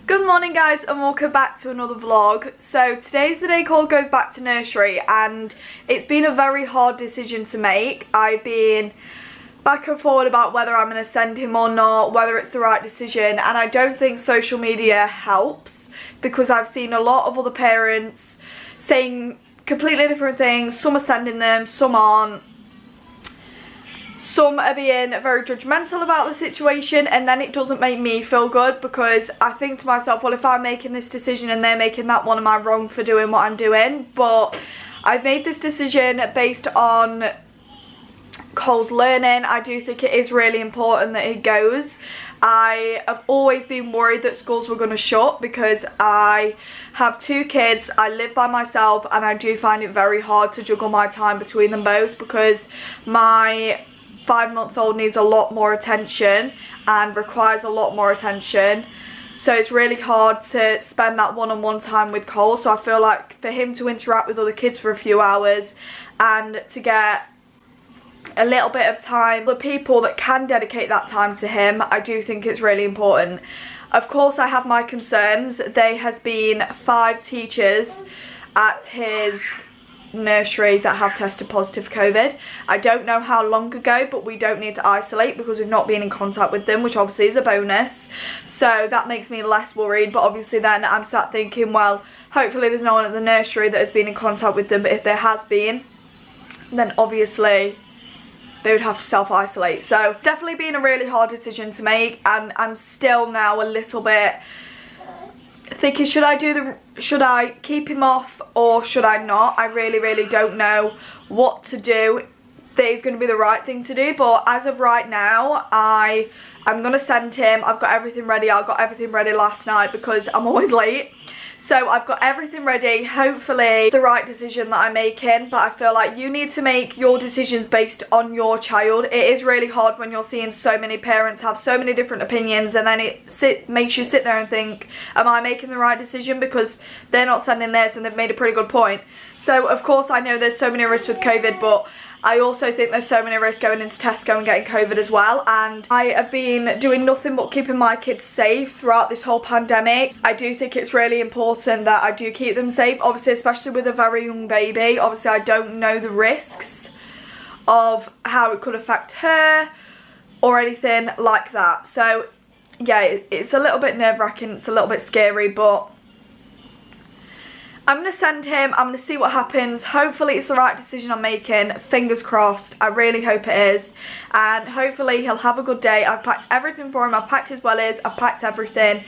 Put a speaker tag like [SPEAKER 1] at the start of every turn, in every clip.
[SPEAKER 1] Good morning guys and welcome back to another vlog. So today's the day Cole goes back to nursery and it's been a very hard decision to make. I've been back and forward about whether I'm going to send him or not, whether it's the right decision, and I don't think social media helps because I've seen a lot of other parents saying completely different things. Some are sending them, some aren't. Some are being very judgmental about the situation, and then it doesn't make me feel good because I think to myself, well, if I'm making this decision and they're making that one, am I wrong for doing what I'm doing? But I've made this decision based on Cole's learning. I do think it is really important that he goes. I have always been worried that schools were going to shut because I have two kids, I live by myself, and I do find it very hard to juggle my time between them both because my 5-month-old needs a lot more attention and requires a lot more attention, so it's really hard to spend that one-on-one time with Cole. So I feel like for him to interact with other kids for a few hours and to get a little bit of time, the people that can dedicate that time to him, I do think it's really important. Of course I have my concerns. There has been 5 teachers at his nursery that have tested positive for COVID. I don't know how long ago, but we don't need to isolate because we've not been in contact with them, which obviously is a bonus, so that makes me less worried. But obviously then I'm sat thinking, well, hopefully there's no one at the nursery that has been in contact with them, but if there has been, then obviously they would have to self-isolate. So definitely been a really hard decision to make, and I'm still now a little bit thinking, should I keep him off or should I not? I really don't know what to do that is going to be the right thing to do, but as of right now I'm going to send him. I've got everything ready. I got everything ready last night because I'm always late. So I've got everything ready. Hopefully the right decision that I'm making, but I feel like you need to make your decisions based on your child. It is really hard when you're seeing so many parents have so many different opinions, and then it makes you sit there and think, am I making the right decision? Because they're not sending this and they've made a pretty good point. So of course I know there's so many risks with COVID, but I also think there's so many risks going into Tesco and getting COVID as well, and I have been doing nothing but keeping my kids safe throughout this whole pandemic. I do think it's really important that I do keep them safe, obviously, especially with a very young baby. Obviously I don't know the risks of how it could affect her or anything like that. So yeah, it's a little bit nerve-wracking, it's a little bit scary, but I'm going to send him. I'm going to see what happens. Hopefully it's the right decision I'm making. Fingers crossed. I really hope it is. And hopefully he'll have a good day. I've packed everything for him. I've packed his wellies. I've packed everything.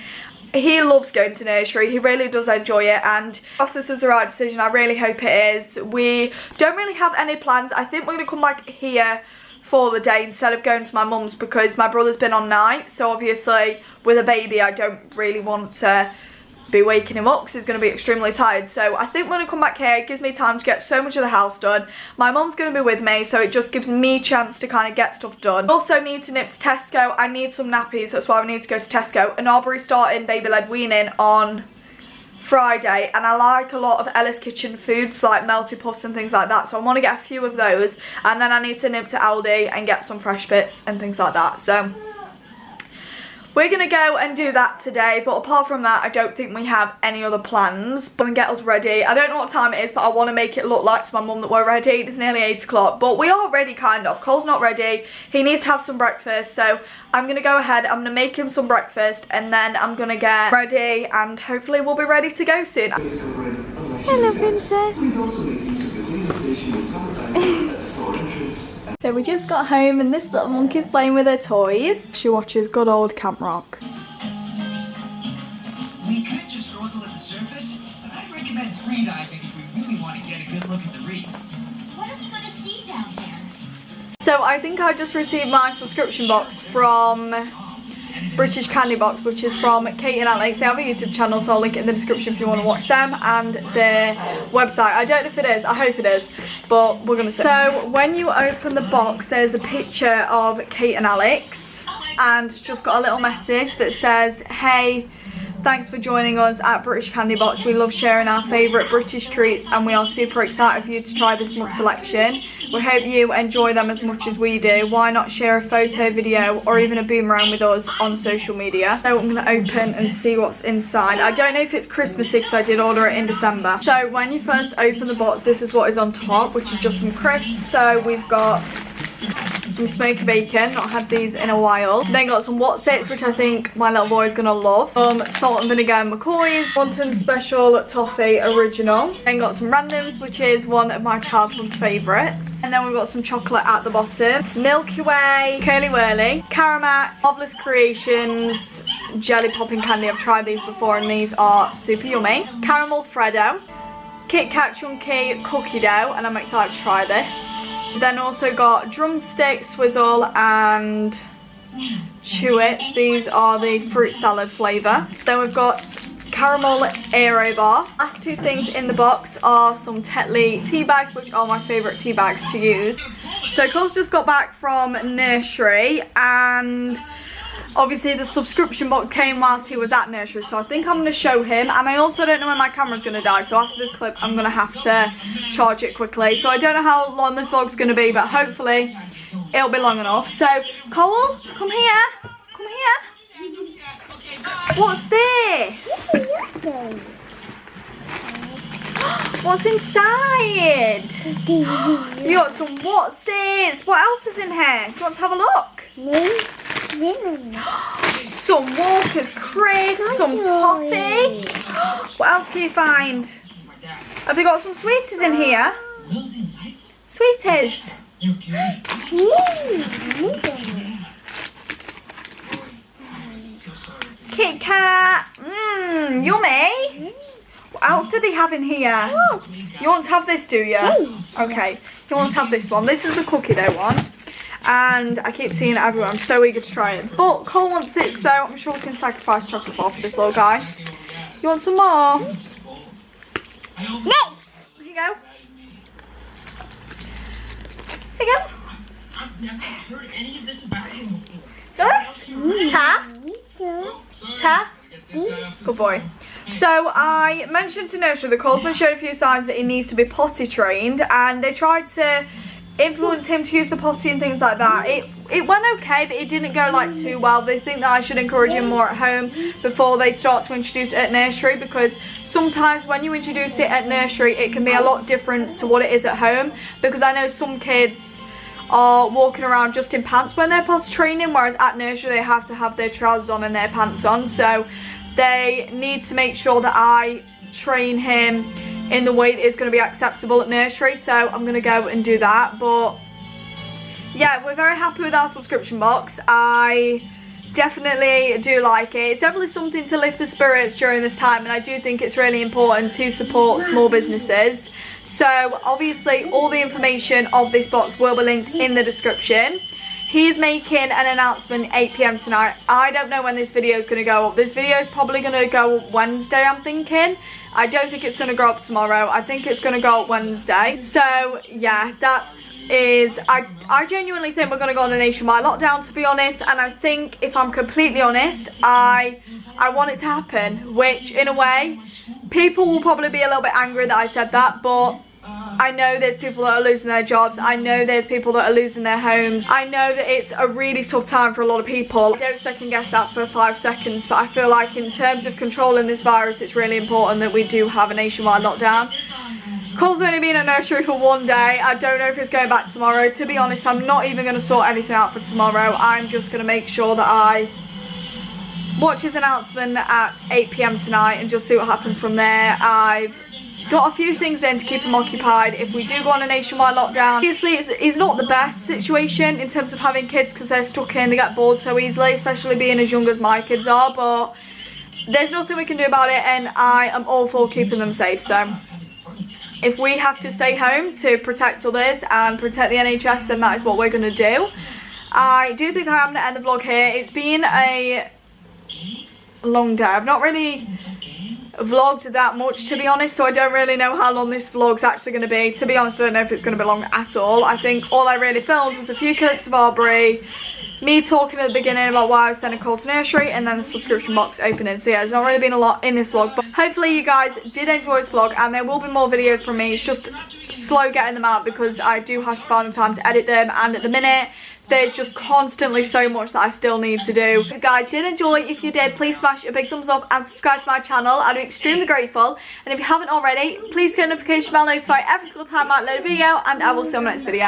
[SPEAKER 1] He loves going to nursery. He really does enjoy it. And if this is the right decision, I really hope it is. We don't really have any plans. I think we're going to come back here for the day instead of going to my mum's because my brother's been on night. So obviously with a baby I don't really want to be waking him up because he's going to be extremely tired. So I think when I come back here, it gives me time to get so much of the house done. My mum's going to be with me, so it just gives me a chance to kind of get stuff done. Also need to nip to Tesco. I need some nappies, that's why we need to go to Tesco. And Aubrey's starting baby-led weaning on Friday, and I like a lot of Ella's Kitchen foods like melty puffs and things like that, so I want to get a few of those, and then I need to nip to Aldi and get some fresh bits and things like that. So we're going to go and do that today, but apart from that, I don't think we have any other plans. Come and get us ready. I don't know what time it is, but I want to make it look like to my mum that we're ready. It's nearly 8 o'clock, but we are ready, kind of. Cole's not ready. He needs to have some breakfast, so I'm going to go ahead. I'm going to make him some breakfast, and then I'm going to get ready, and hopefully we'll be ready to go soon. Hello, princess. So we just got home and this little monkey's playing with her toys. She watches good old Camp Rock.
[SPEAKER 2] We could just snorkel at the surface, but I'd recommend free diving if we really want to get a good look at the reef.
[SPEAKER 3] What are we going to see down there?
[SPEAKER 1] So I think I just received my subscription box from British Candy Box, which is from Kate and Alex. They have a YouTube channel, so I'll link it in the description if you want to watch them, and their website. I don't know if it is, I hope it is, but we're gonna see. So when you open the box, there's a picture of Kate and Alex, and it's just got a little message that says, hey, Thanks for joining us at British Candy Box. We love sharing our favourite British treats and we are super excited for you to try this month's selection. We hope you enjoy them as much as we do. Why not share a photo, video or even a boomerang with us on social media? So I'm going to open and see what's inside. I don't know if it's Christmassy because I did order it in December. So when you first open the box, this is what is on top, which is just some crisps. So we've got some smoky bacon, not had these in a while. Then got some What's-Its, which I think my little boy is gonna love. Salt and vinegar and McCoy's, Wonton Special Toffee Original. Then got some randoms, which is one of my childhood favourites. And then we've got some chocolate at the bottom. Milky Way, Curly Whirly, Caramat, Marvelous Creations, Jelly Popping Candy. I've tried these before and these are super yummy. Caramel Freddo, Kit Kat Chunky Cookie Dough, and I'm excited to try this. Then also got Drumstick, Swizzle and Chew-Its. These are the fruit salad flavour. Then we've got Caramel Aero Bar. Last two things in the box are some Tetley tea bags, which are my favourite tea bags to use. So Cole's just got back from nursery and obviously the subscription box came whilst he was at nursery, so I think I'm going to show him. And I also don't know when my camera's going to die, so after this clip I'm going to have to charge it quickly. So I don't know how long this vlog's going to be, but hopefully it'll be long enough. So Cole, come here. Come here. What's this? What's inside? You got some What's-Its. What else is in here? Do you want to have a look? Some Walker's crisps, some toffee. What else can you find? Have they got some sweeties in here? Sweeties. Kit Kat. Yummy. What else do they have in here? You want to have this, do you? Okay. You want to have this one. This is the cookie dough one. And I keep seeing it everywhere. I'm so eager to try it. But Cole wants it, so I'm sure we can sacrifice chocolate bar for this little guy. You want some more? No! Here you go. Here you go.
[SPEAKER 2] I've never heard any of this about him.
[SPEAKER 1] This? Ta? Ta? Good boy. So I mentioned to nursery that Cole's been showing a few signs that he needs to be potty trained, and they tried to influence him to use the potty and things like that. It went okay, but it didn't go like too well. They think that I should encourage him more at home before they start to introduce it at nursery, because sometimes when you introduce it at nursery it can be a lot different to what it is at home, because I know some kids are walking around just in pants when they're potty training, whereas at nursery they have to have their trousers on and their pants on. So they need to make sure that I train him in the way that is going to be acceptable at nursery, so I'm going to go and do that. But yeah, we're very happy with our subscription box. I definitely do like it. It's definitely something to lift the spirits during this time, and I do think it's really important to support small businesses. So obviously all the information of this box will be linked in the description. He's making an announcement 8 PM tonight. I don't know when this video is going to go up. This video is probably going to go up Wednesday, I'm thinking. I don't think it's going to go up tomorrow. I think it's going to go up Wednesday. So yeah, that is, I genuinely think we're going to go on a nationwide lockdown, to be honest. And I think, if I'm completely honest, I want it to happen, which in a way, people will probably be a little bit angry that I said that, but I know there's people that are losing their jobs. I know there's people that are losing their homes. I know that it's a really tough time for a lot of people. I don't second guess that for 5 seconds, but I feel like in terms of controlling this virus, it's really important that we do have a nationwide lockdown. Cole's only been at nursery for 1 day. I don't know if he's going back tomorrow. To be honest, I'm not even going to sort anything out for tomorrow. I'm just going to make sure that I watch his announcement at 8 PM tonight and just see what happens from there. I've got a few things in to keep him occupied if we do go on a nationwide lockdown. Obviously it's not the best situation in terms of having kids, because they're stuck in, they get bored so easily, especially being as young as my kids are, but there's nothing we can do about it, and I am all for keeping them safe. So if we have to stay home to protect others and protect the NHS, then that is what we're going to do. I do think I am going to end the vlog here. It's been a long day. I've not really vlogged that much, to be honest, so I don't really know how long this vlog's actually going to be. To be honest, I don't know if it's going to be long at all. I think all I really filmed was a few clips of Aubrey, me talking at the beginning about why I was sending Cole to nursery, and then the subscription box opening. So yeah, there's not really been a lot in this vlog, but hopefully you guys did enjoy this vlog, and there will be more videos from me. It's just slow getting them out because I do have to find the time to edit them, and at the minute there's just constantly so much that I still need to do. If you guys did enjoy, if you did, please smash a big thumbs up and subscribe to my channel. I'd be extremely grateful. And if you haven't already, please get a notification bell notified every single time I upload a video, and I will see you on my next video.